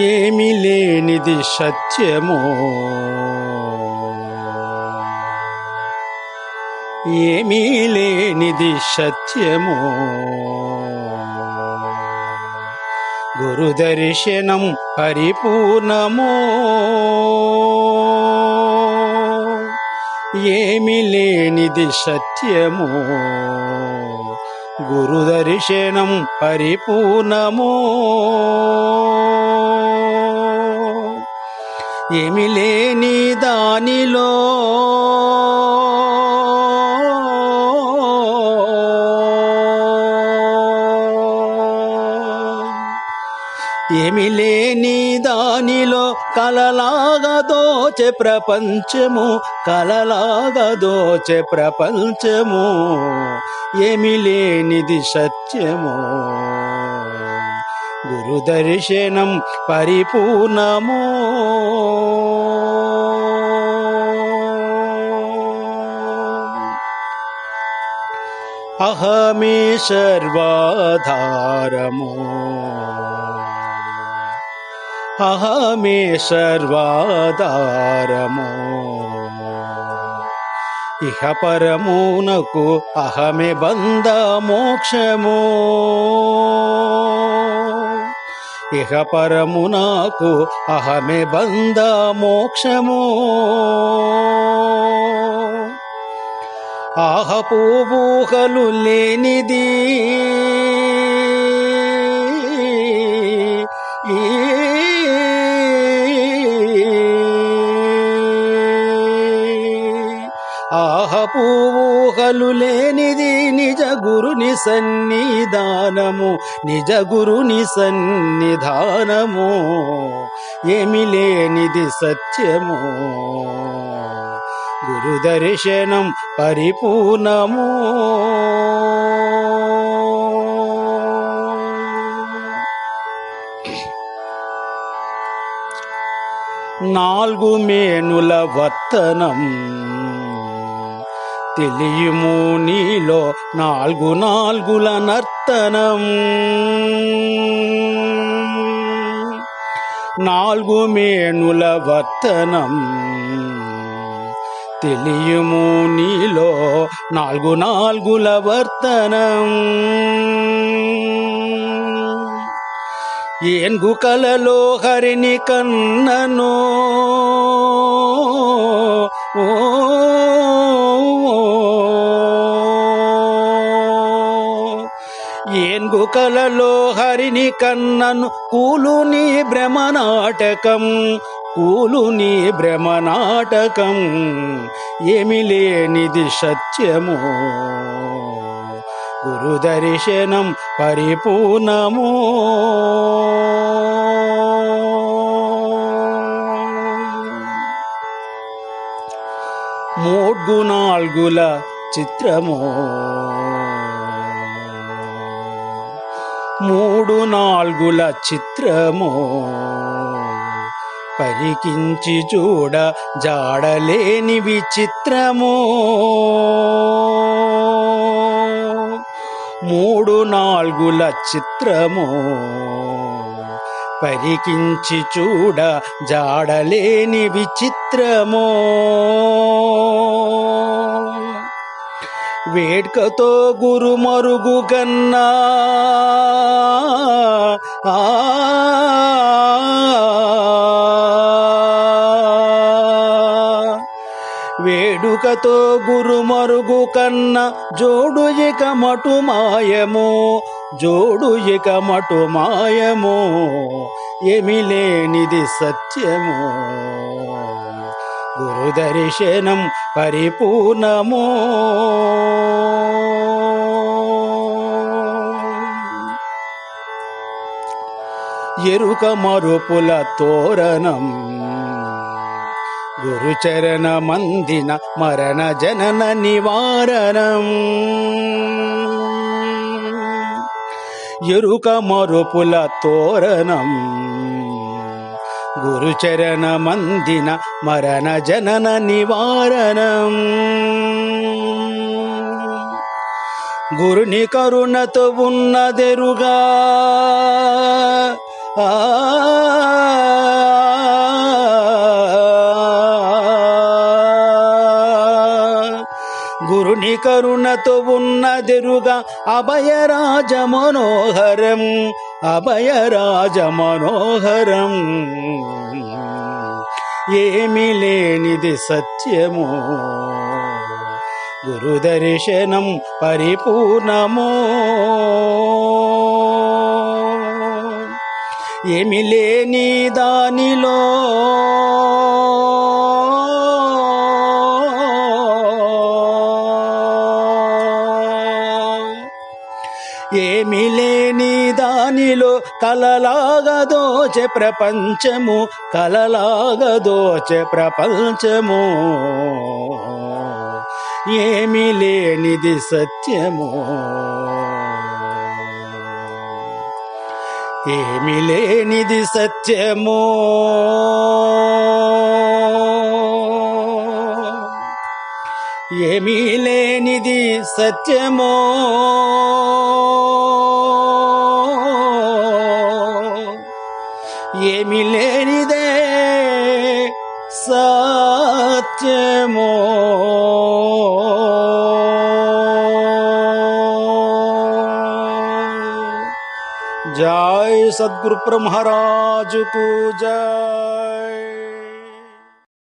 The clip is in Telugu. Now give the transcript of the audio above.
ఏమి లేనిది సత్యము, ఏమీ లేనిది సత్యము. గురు దర్శనం పరిపూర్ణము. ఏమి లేనిది సత్యము, గురు దర్శనం పరిపూర్ణము. ఏమి లేని దానిలో ఏమి లేని దానిలో కలలాగా దోచె ప్రపంచము, కలలాగా దోచె ప్రపంచము. ఏమి లేనిది సత్యము, గురు దర్శనం పరిపూర్ణము. అహమే సర్వాధారము, అహమే సర్వాధారము. ఇహ పరమునకు అహమే బంధ మోక్షము, ఇహ పరమునకు అహమే బంధ మోక్షము. ఆహపు ఊహలు లేనిది ఆహపు ఊహలు లేనిది నిజ గురుని సన్నిధానము, నిజ గురుని సన్నిధానము. ఏమి లేనిది సత్యము, గురు దర్శనం పరిపూర్ణము. నాలుగు మేనుల వర్తనం తెలియుము నీలో, నాలుగు నాలుగుల నర్తనం. నాలుగు మేనుల వర్తనం తెలియుము నీలో, నాలుగు నాలుగుల వర్తనం. ఏన్గు కలలో హరిని కన్నను, ఏన్గు కలలో హరిని కన్నను. కూలుని భ్రమనాటకం, కూలుని భ్రమనాటకం. ఏమి లేనిది సత్యము, గురు దర్శనం పరిపూర్ణము. మూడు నాలుగుల చిత్రము, మూడు నాలుగుల చిత్రము. పరికించి చూడ జాడలేని విచిత్రము. మూడు నాలుగుల చిత్రము. పరికించి చూడ జాడలేని విచిత్రము. వేడ్కతో గురు మరుగు గన్నా, వేడుకతో గురు మరుగు కన్న. జోడు ఇక మటు మాయము, జోడు ఇక మటు మాయము. ఏమి లేనిది సత్యము, గురు దర్శనం పరిపూర్ణము. ఎరుక మరుపుల తోరణం గురుచరణ మందిన మరణ జనన నివారణం. ఎరుక మరుపుల తోరణం గురుచరణ మందిన మరణ జనన నివారణం. గురుని కరుణతో ఉన్నదెరుగా గురుని కరుణతో ఉన్నదెరుగా అభయరాజ మనోహరం అభయరాజ మనోహరం ఏమి లేనిది సత్యము గురు దర్శనం పరిపూర్ణము ఏమి లేని దానిలో ఏమి లేని దానిలో కలలాగా దోచె ప్రపంచము కలలాగా దోచె ప్రపంచము ఏమి లేనిది సత్యము ఏమి లేనిది సత్యము ఏమీ లేనిది సత్యము ఏమీ లేనిదే సత్యము जय सद्गुरु महाराज को जय।